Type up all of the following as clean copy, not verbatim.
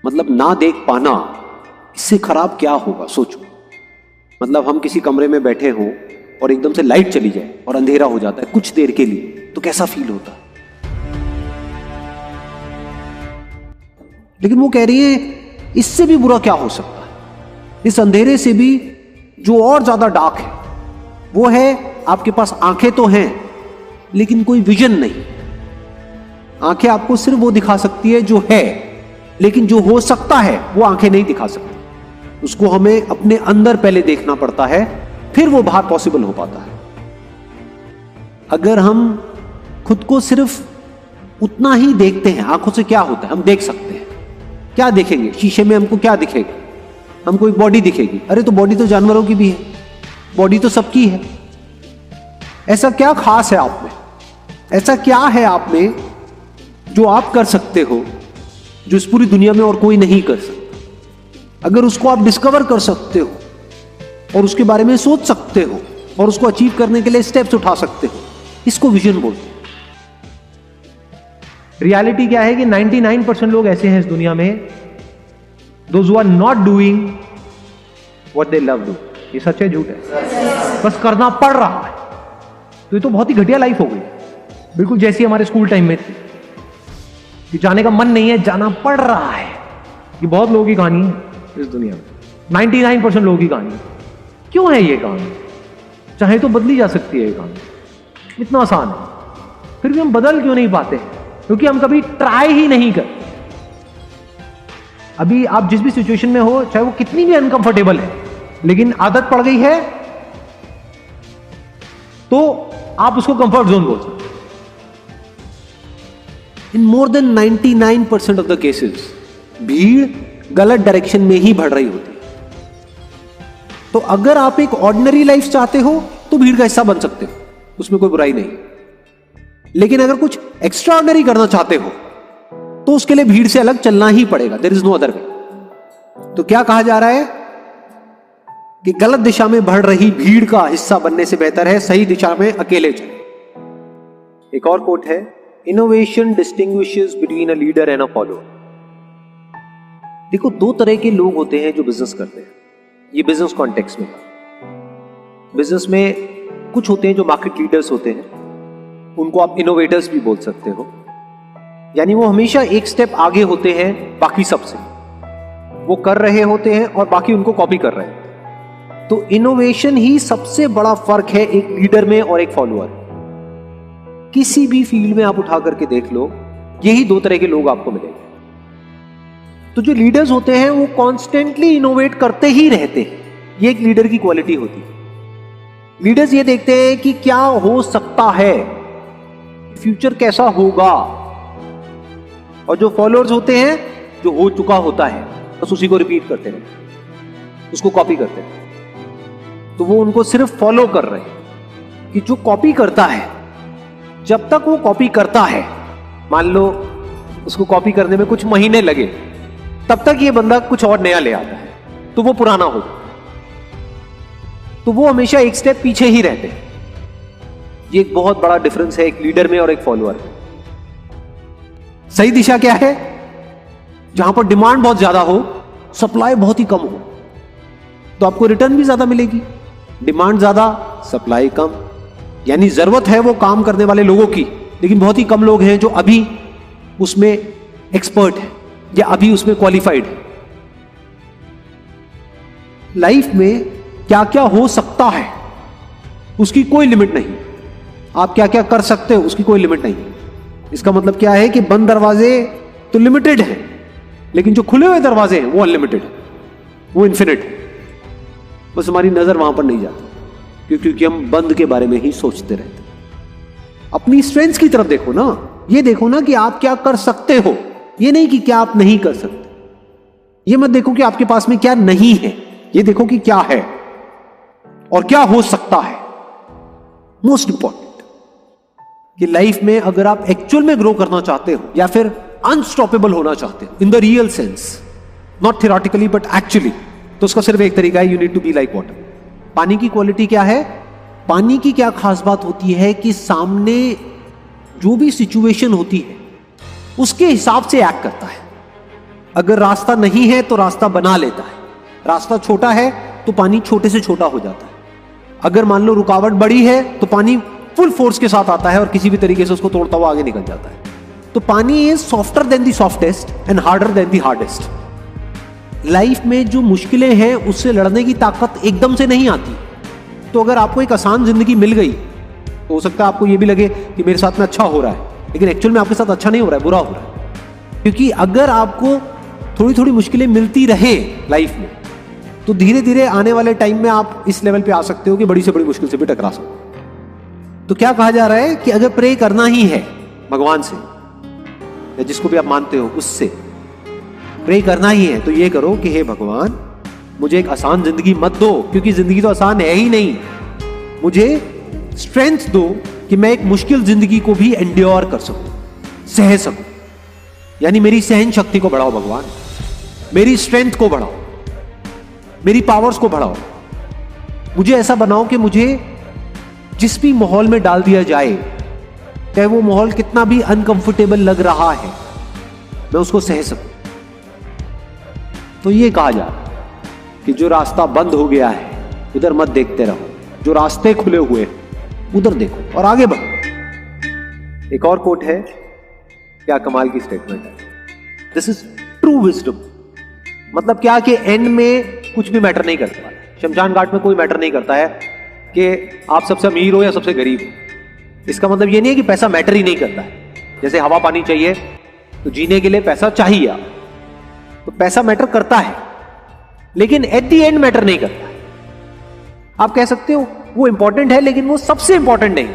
मतलब ना देख पाना, इससे खराब क्या होगा सोचो। मतलब हम किसी कमरे में बैठे हों और एकदम से लाइट चली जाए और अंधेरा हो जाता है कुछ देर के लिए, तो कैसा फील होता है। लेकिन वो कह रही है इससे भी बुरा क्या हो सकता है, इस अंधेरे से भी जो और ज्यादा डार्क है वो है आपके पास आंखें तो हैं लेकिन कोई विजन नहीं। आंखें आपको सिर्फ वो दिखा सकती है जो है, लेकिन जो हो सकता है वो आंखें नहीं दिखा सकती। उसको हमें अपने अंदर पहले देखना पड़ता है, फिर वो बाहर पॉसिबल हो पाता है। अगर हम खुद को सिर्फ उतना ही देखते हैं, आंखों से क्या होता है, हम देख सकते हैं। क्या देखेंगे शीशे में, हमको क्या दिखेगा, हमको एक बॉडी दिखेगी। अरे तो बॉडी तो जानवरों की भी है, बॉडी तो सबकी है। ऐसा क्या खास है आप में, ऐसा क्या है आप में जो आप कर सकते हो जो इस पूरी दुनिया में और कोई नहीं कर सकता। अगर उसको आप डिस्कवर कर सकते हो और उसके बारे में सोच सकते हो और उसको अचीव करने के लिए स्टेप्स उठा सकते हो, इसको विजन बोलते हैं। रियलिटी क्या है कि 99% लोग ऐसे हैं इस दुनिया में, those who are not doing what they love do. ये सच है झूठ है? बस करना पड़ रहा है। तो ये तो बहुत ही घटिया लाइफ हो गई, बिल्कुल जैसी हमारे स्कूल टाइम में थी कि जाने का मन नहीं है, जाना पड़ रहा है। ये बहुत लोगों की कहानी है इस दुनिया में, 99% लोगों की कहानी है। क्यों है ये कहानी? चाहे तो बदली जा सकती है ये कहानी, इतना आसान है। फिर भी हम बदल क्यों नहीं पाते? क्योंकि हम कभी ट्राई ही नहीं करते। अभी आप जिस भी सिचुएशन में हो, चाहे वो कितनी भी अनकंफर्टेबल है, लेकिन आदत पड़ गई है तो आप उसको कंफर्ट जोन बोल सकते। In more than 99% of the cases भीड़ गलत डायरेक्शन में ही बढ़ रही होती है। तो अगर आप एक ऑर्डिनरी लाइफ चाहते हो तो भीड़ का हिस्सा बन सकते हो, उसमें कोई बुराई नहीं। लेकिन अगर कुछ एक्स्ट्रा ऑर्डिनरी करना चाहते हो तो उसके लिए भीड़ से अलग चलना ही पड़ेगा। There is no other way. तो क्या कहा जा रहा है कि गलत दिशा में बढ़ रही भीड़ का हिस्सा बनने से बेहतर है सही दिशा में अकेले चले। एक और कोट है, innovation distinguishes between a leader and a follower. देखो, दो तरह के लोग होते हैं जो बिजनेस करते हैं। ये बिजनेस कॉन्टेक्स्ट में, बिजनेस में कुछ होते हैं जो मार्केट लीडर्स होते हैं, उनको आप इनोवेटर्स भी बोल सकते हो। यानी वो हमेशा एक स्टेप आगे होते हैं बाकी सबसे, वो कर रहे होते हैं और बाकी उनको कॉपी कर रहे हैं। तो इनोवेशन ही सबसे बड़ा फर्क है एक लीडर में और एक फॉलोअर। किसी भी फील्ड में आप उठा करके देख लो, यही दो तरह के लोग आपको मिलेंगे। तो जो लीडर्स होते हैं वो कॉन्स्टेंटली इनोवेट करते ही रहते हैं, ये एक लीडर की क्वालिटी होती है। लीडर्स ये देखते हैं कि क्या हो सकता है, फ्यूचर कैसा होगा। और जो फॉलोअर्स होते हैं, जो हो चुका होता है बस उसी को रिपीट करते रहते, उसको कॉपी करते रहते। तो वो उनको सिर्फ फॉलो कर रहे हैं कि जो कॉपी करता है, जब तक वो कॉपी करता है, मान लो उसको कॉपी करने में कुछ महीने लगे, तब तक ये बंदा कुछ और नया ले आता है तो वो पुराना हो, तो वो हमेशा एक स्टेप पीछे ही रहते हैं। ये एक बहुत बड़ा डिफरेंस है एक लीडर में और एक फॉलोअर में। सही दिशा क्या है? जहां पर डिमांड बहुत ज्यादा हो, सप्लाई बहुत ही कम हो, तो आपको रिटर्न भी ज्यादा मिलेगी। डिमांड ज्यादा, सप्लाई कम, यानी जरूरत है वो काम करने वाले लोगों की, लेकिन बहुत ही कम लोग हैं जो अभी उसमें एक्सपर्ट है या अभी उसमें क्वालिफाइड है। लाइफ में क्या क्या हो सकता है उसकी कोई लिमिट नहीं। आप क्या क्या कर सकते हो उसकी कोई लिमिट नहीं। इसका मतलब क्या है कि बंद दरवाजे तो लिमिटेड है, लेकिन जो खुले हुए दरवाजे हैं वो अनलिमिटेड है, वो इन्फिनिट है। बस हमारी नजर वहां पर नहीं जाती क्योंकि हम बंद के बारे में ही सोचते रहते हैं। अपनी स्ट्रेंथ्स की तरफ देखो ना, ये देखो ना कि आप क्या कर सकते हो, ये नहीं कि क्या आप नहीं कर सकते। ये मत देखो कि आपके पास में क्या नहीं है, ये देखो कि क्या है और क्या हो सकता है। मोस्ट इंपॉर्टेंट कि लाइफ में अगर आप एक्चुअल में ग्रो करना चाहते हो या फिर अनस्टॉपेबल होना चाहते हो in the real sense, not theoretically but actually, तो उसका सिर्फ एक तरीका है, you need to be like water. पानी की क्वालिटी क्या है? पानी की क्या खास बात होती है कि सामने जो भी सिचुएशन होती है उसके हिसाब से एक्ट करता है। अगर रास्ता नहीं है तो रास्ता बना लेता है। रास्ता छोटा है तो पानी छोटे से छोटा हो जाता है। अगर मान लो रुकावट बड़ी है तो पानी फुल फोर्स के साथ आता है और किसी भी तरीके से उसको तोड़ता हुआ आगे निकल जाता है। तो पानी is softer then the softest and harder than the hardest. Life में जो मुश्किलें हैं उससे लड़ने की ताकत एकदम से नहीं आती। तो अगर आपको एक आसान जिंदगी मिल गई तो हो सकता है आपको यह भी लगे कि मेरे साथ में अच्छा हो रहा है, लेकिन एक्चुअल में आपके साथ अच्छा नहीं हो रहा है, बुरा हो रहा है। क्योंकि अगर आपको थोड़ी थोड़ी मुश्किलें मिलती रहे लाइफ में तो धीरे धीरे आने वाले टाइम में आप इस लेवल पे आ सकते हो कि बड़ी से बड़ी मुश्किल से भी टकरा सको। तो क्या कहा जा रहा है कि अगर प्रे करना ही है भगवान से या जिसको भी आप मानते हो उससे प्रे करना ही है तो ये करो कि हे भगवान मुझे एक आसान जिंदगी मत दो, क्योंकि जिंदगी तो आसान है ही नहीं। मुझे स्ट्रेंथ दो कि मैं एक मुश्किल जिंदगी को भी एंड्योर कर सकूं, सह सकूं। यानी मेरी सहन शक्ति को बढ़ाओ भगवान, मेरी स्ट्रेंथ को बढ़ाओ, मेरी पावर्स को बढ़ाओ। मुझे ऐसा बनाओ कि मुझे जिस भी माहौल में डाल दिया जाए, चाहे वो माहौल कितना भी अनकंफर्टेबल लग रहा है, मैं उसको सह सकूं। तो ये कहा जा रहा है कि जो रास्ता बंद हो गया है उधर मत देखते रहो, जो रास्ते खुले हुए हैं उधर देखो और आगे बढ़ो। एक और कोट है, क्या कमाल की स्टेटमेंट है, दिस इज ट्रू विजडम। मतलब क्या कि एंड में कुछ भी मैटर नहीं करता है, शमशान घाट में कोई मैटर नहीं करता है कि आप सबसे अमीर हो या सबसे गरीब हो। इसका मतलब ये नहीं है कि पैसा मैटर ही नहीं करता है। जैसे हवा पानी चाहिए तो जीने के लिए पैसा चाहिए, तो पैसा मैटर करता है, लेकिन एट द एंड मैटर नहीं करता है। आप कह सकते हो वो इंपॉर्टेंट है लेकिन वो सबसे इंपॉर्टेंट नहीं।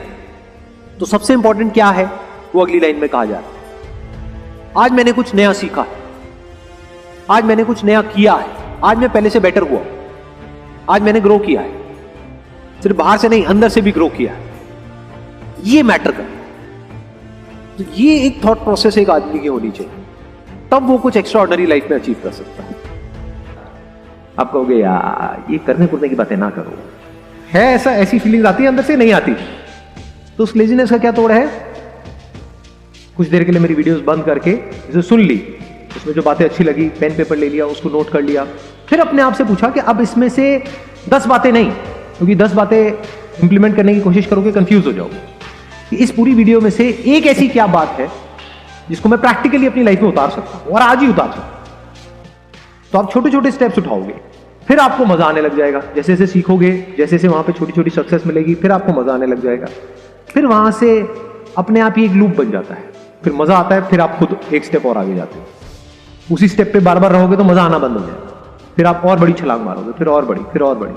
तो सबसे इंपॉर्टेंट क्या है वो अगली लाइन में कहा जा रहा है। आज मैंने कुछ नया सीखा है, आज मैंने कुछ नया किया है, आज मैं पहले से बेटर हुआ, आज मैंने ग्रो किया है, सिर्फ बाहर से नहीं अंदर से भी ग्रो किया है। ये मैटर करता है। तो ये एक थॉट प्रोसेस एक आदमी की होनी चाहिए, तब वो कुछ एक्स्ट्रा ऑर्डिनरी लाइफ में अचीव कर सकता है। आप कहोगे यार ये करने कुरने की बातें ना करो, है ऐसा, ऐसी फीलिंग आती है अंदर से, नहीं आती तो उस लेजीनेस का क्या तोड़ है? कुछ देर के लिए मेरी वीडियोस बंद करके इसे सुन ली, उसमें जो बातें अच्छी लगी पेन पेपर ले लिया, उसको नोट कर लिया, फिर अपने आप से पूछा कि अब इसमें से 10 बातें नहीं, क्योंकि 10 बातें इंप्लीमेंट करने की कोशिश करोगे कंफ्यूज हो जाओगे, कि इस पूरी वीडियो में से एक ऐसी क्या बात है जिसको मैं प्रैक्टिकली अपनी लाइफ में उतार सकता हूं और आज ही उतार सकता हूं। तो आप छोटे छोटे स्टेप्स उठाओगे, फिर आपको मजा आने लग जाएगा। जैसे जैसे सीखोगे, जैसे जैसे वहां पे छोटी छोटी सक्सेस मिलेगी, फिर आपको मजा आने लग जाएगा। फिर वहां से अपने आप ही एक लूप बन जाता है, फिर मजा आता है, फिर आप खुद एक स्टेप और आगे जाते हो। उसी स्टेप पे बार बार रहोगे तो मजा आना बंद हो जाएगा, फिर आप और बड़ी छलांग मारोगे, फिर और बड़ी, फिर और बड़ी।